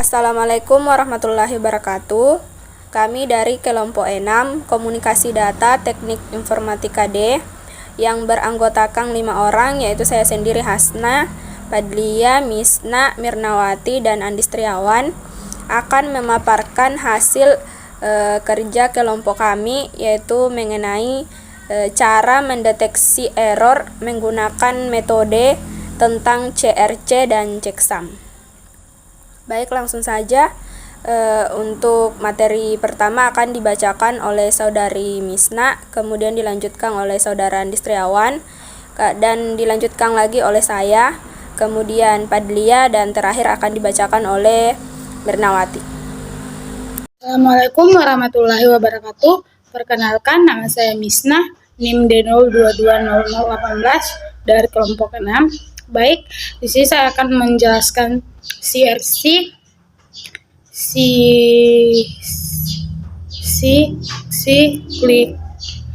Assalamualaikum warahmatullahi wabarakatuh. Kami dari kelompok 6 Komunikasi Data Teknik Informatika D yang beranggotakan 5 orang, yaitu saya sendiri Hasna, Padlia, Misna, Mirnawati, dan Andistriawan, akan memaparkan hasil kerja kelompok kami, yaitu mengenai cara mendeteksi error menggunakan metode tentang CRC dan checksum. Baik, langsung saja. Untuk materi pertama akan dibacakan oleh saudari Misna, kemudian dilanjutkan oleh saudara Andistriawan, dan dilanjutkan lagi oleh saya, kemudian Padlia, dan terakhir akan dibacakan oleh Mirnawati. Assalamualaikum warahmatullahi wabarakatuh. Perkenalkan, nama saya Misna, NIM D022018 dari kelompok 6. Baik, di sini saya akan menjelaskan CRC, Cyclic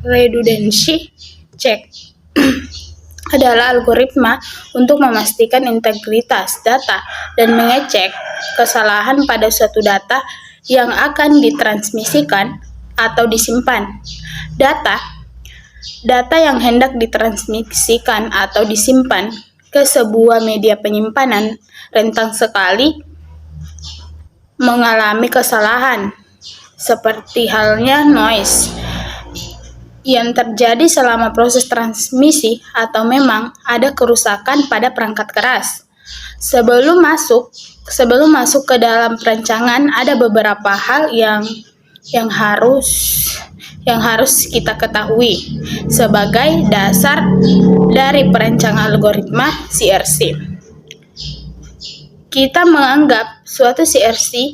Redundancy Check adalah algoritma untuk memastikan integritas data dan mengecek kesalahan pada suatu data yang akan ditransmisikan atau disimpan. Data yang hendak ditransmisikan atau disimpan ke sebuah media penyimpanan rentan sekali mengalami kesalahan, seperti halnya noise yang terjadi selama proses transmisi atau memang ada kerusakan pada perangkat keras. Sebelum masuk ke dalam perancangan, ada beberapa hal yang harus kita ketahui sebagai dasar dari perancangan algoritma CRC. Kita menganggap suatu CRC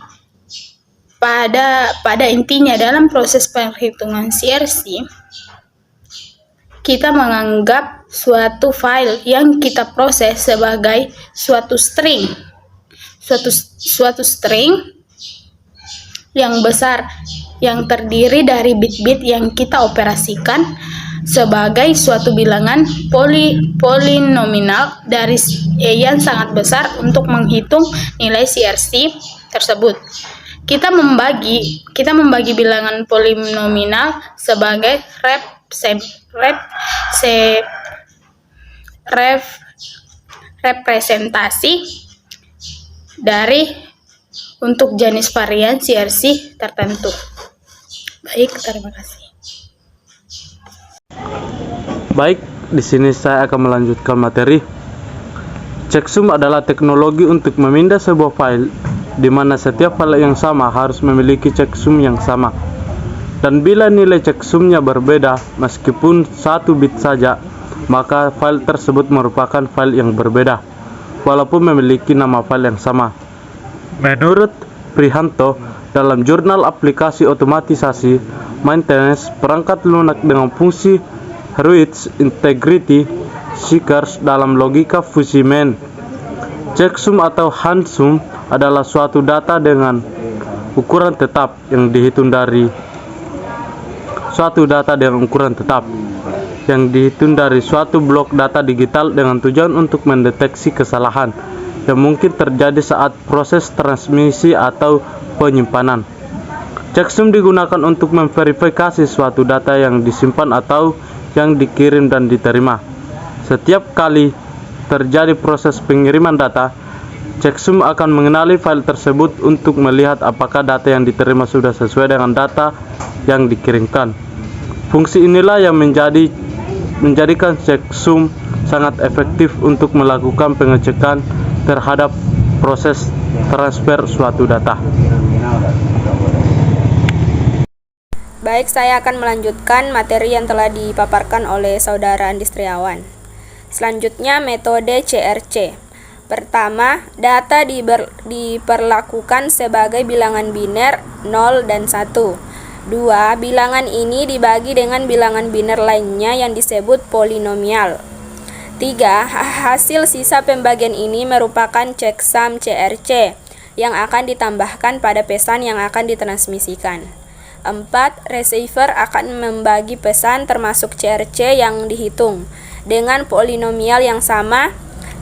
pada intinya dalam proses perhitungan CRC, kita menganggap suatu file yang kita proses sebagai suatu string yang besar yang terdiri dari bit-bit yang kita operasikan sebagai suatu bilangan polinomial dari yang sangat besar untuk menghitung nilai CRC tersebut. Kita membagi bilangan polinomial sebagai representasi dari untuk jenis varian CRC tertentu. Baik, terima kasih. Baik, di sini saya akan melanjutkan materi. Checksum adalah teknologi untuk memindah sebuah file di mana setiap file yang sama harus memiliki checksum yang sama. Dan bila nilai checksumnya berbeda meskipun 1 bit saja, maka file tersebut merupakan file yang berbeda walaupun memiliki nama file yang sama. Menurut Prihanto, dalam jurnal aplikasi otomatisasi maintenance perangkat lunak dengan fungsi Root Integrity Seekers dalam logika Fusiman, checksum atau handsum adalah suatu data dengan ukuran tetap yang dihitung dari suatu blok data digital dengan tujuan untuk mendeteksi kesalahan yang mungkin terjadi saat proses transmisi atau penyimpanan. Checksum digunakan untuk memverifikasi suatu data yang disimpan atau yang dikirim dan diterima. Setiap kali terjadi proses pengiriman data, checksum akan mengenali file tersebut untuk melihat apakah data yang diterima sudah sesuai dengan data yang dikirimkan. Fungsi inilah yang menjadikan checksum sangat efektif untuk melakukan pengecekan terhadap proses transfer suatu data. Baik, saya akan melanjutkan materi yang telah dipaparkan oleh saudara Andistriawan. Selanjutnya, metode CRC. Pertama, data diperlakukan sebagai bilangan biner 0 dan 1. 2. Bilangan ini dibagi dengan bilangan biner lainnya yang disebut polinomial. 3. Hasil sisa pembagian ini merupakan checksum CRC yang akan ditambahkan pada pesan yang akan ditransmisikan. 4. Receiver akan membagi pesan termasuk CRC yang dihitung dengan polinomial yang sama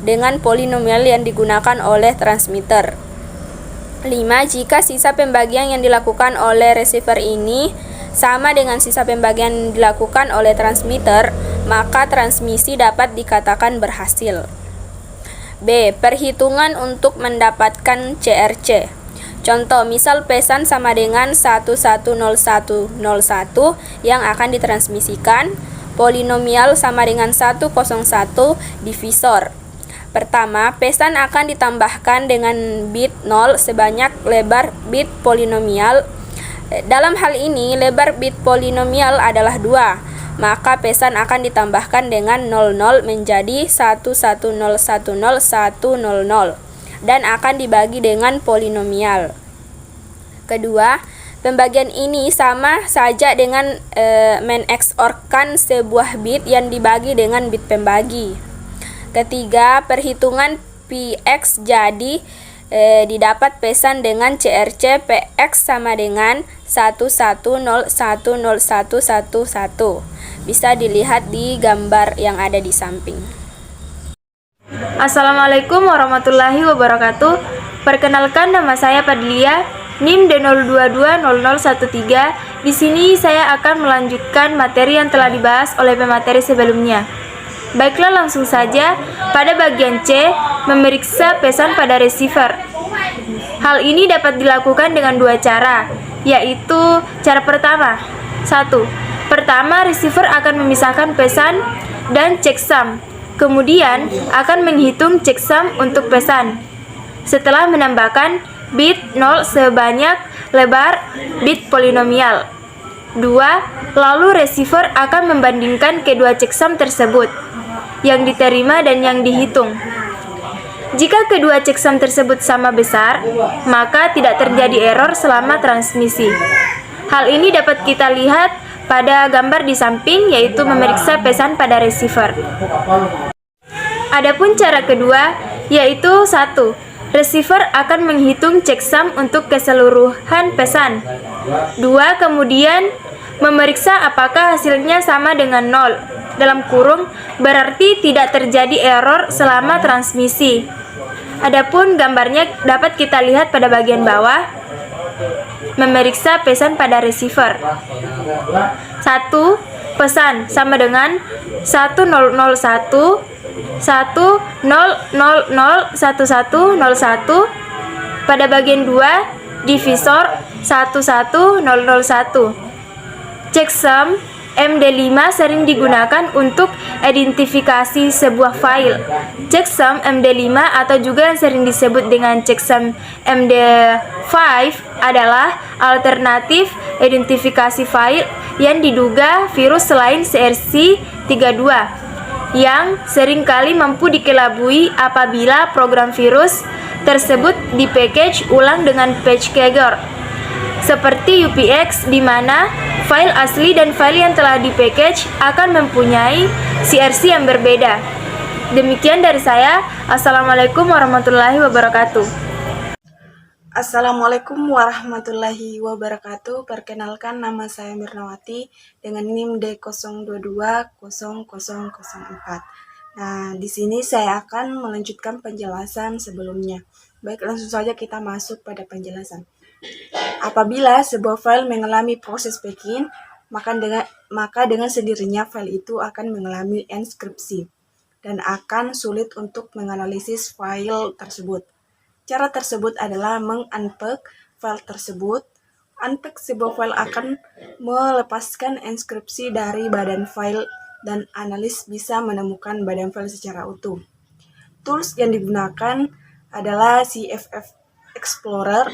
dengan polinomial yang digunakan oleh transmitter. 5. Jika sisa pembagian yang dilakukan oleh receiver ini sama dengan sisa pembagian yang dilakukan oleh transmitter, maka transmisi dapat dikatakan berhasil. B. Perhitungan untuk mendapatkan CRC. Contoh, misal pesan sama dengan 110101 yang akan ditransmisikan, polinomial sama dengan 101 divisor. Pertama, pesan akan ditambahkan dengan bit 0 sebanyak lebar bit polinomial. Dalam hal ini, lebar bit polinomial adalah 2, maka pesan akan ditambahkan dengan 00 menjadi 11010100 dan akan dibagi dengan polinomial. Kedua, pembagian ini sama saja dengan men-XOR-kan sebuah bit yang dibagi dengan bit pembagi. Ketiga, perhitungan PX jadi didapat pesan dengan CRC PX sama dengan 11010111. Bisa dilihat di gambar yang ada di samping. Assalamualaikum warahmatullahi wabarakatuh. Perkenalkan, nama saya Padlia, NIM D0220013. Di sini saya akan melanjutkan materi yang telah dibahas oleh pemateri sebelumnya. Baiklah, langsung saja pada bagian C, memeriksa pesan pada receiver. Hal ini dapat dilakukan dengan 2 cara, yaitu cara pertama. 1. Pertama, receiver akan memisahkan pesan dan checksum. Kemudian akan menghitung checksum untuk pesan. Setelah menambahkan bit 0 sebanyak lebar bit polinomial. 2. Lalu receiver akan membandingkan kedua checksum tersebut, yang diterima dan yang dihitung. Jika kedua checksum tersebut sama besar, maka tidak terjadi error selama transmisi. Hal ini dapat kita lihat pada gambar di samping, yaitu memeriksa pesan pada receiver. Adapun cara kedua, yaitu 1. Receiver akan menghitung checksum untuk keseluruhan pesan. 2. Kemudian memeriksa apakah hasilnya sama dengan 0. Dalam kurung, berarti tidak terjadi error selama transmisi. Adapun gambarnya dapat kita lihat pada bagian bawah. Memeriksa pesan pada receiver. 1. Pesan sama dengan 1001 10001101. Pada bagian 2, divisor 11001. Checksum MD5 sering digunakan untuk identifikasi sebuah file. Checksum MD5 atau juga yang sering disebut dengan checksum MD5 adalah alternatif identifikasi file yang diduga virus selain CRC32 yang seringkali mampu dikelabui apabila program virus tersebut di-package ulang dengan patch keggor, seperti UPX, di mana file asli dan file yang telah di-package akan mempunyai CRC yang berbeda. Demikian dari saya. Assalamualaikum warahmatullahi wabarakatuh. Assalamualaikum warahmatullahi wabarakatuh. Perkenalkan, nama saya Mirnawati dengan NIM D0220004. Nah, di sini saya akan melanjutkan penjelasan sebelumnya. Baik, langsung saja kita masuk pada penjelasan. Apabila sebuah file mengalami proses packing, maka dengan sendirinya file itu akan mengalami enskripsi dan akan sulit untuk menganalisis file tersebut. Cara tersebut adalah meng-unpack file tersebut. Unpack sebuah file akan melepaskan enskripsi dari badan file dan analis bisa menemukan badan file secara utuh. Tools yang digunakan adalah CFF Explorer.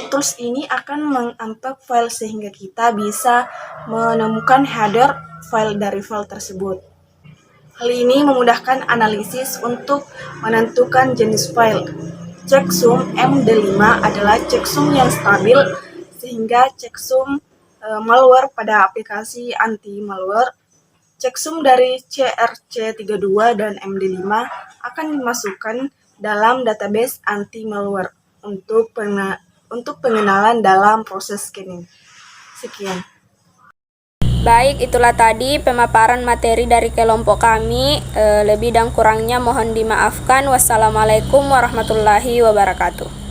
Tools ini akan meng-unpack file sehingga kita bisa menemukan header file dari file tersebut. Hal ini memudahkan analisis untuk menentukan jenis file. Checksum MD5 adalah checksum yang stabil sehingga checksum malware pada aplikasi anti-malware. Checksum dari CRC32 dan MD5 akan dimasukkan dalam database anti-malware untuk pengenalan dalam proses scanning. Sekian. Baik, itulah tadi pemaparan materi dari kelompok kami. Lebih dan kurangnya mohon dimaafkan. Wassalamualaikum warahmatullahi wabarakatuh.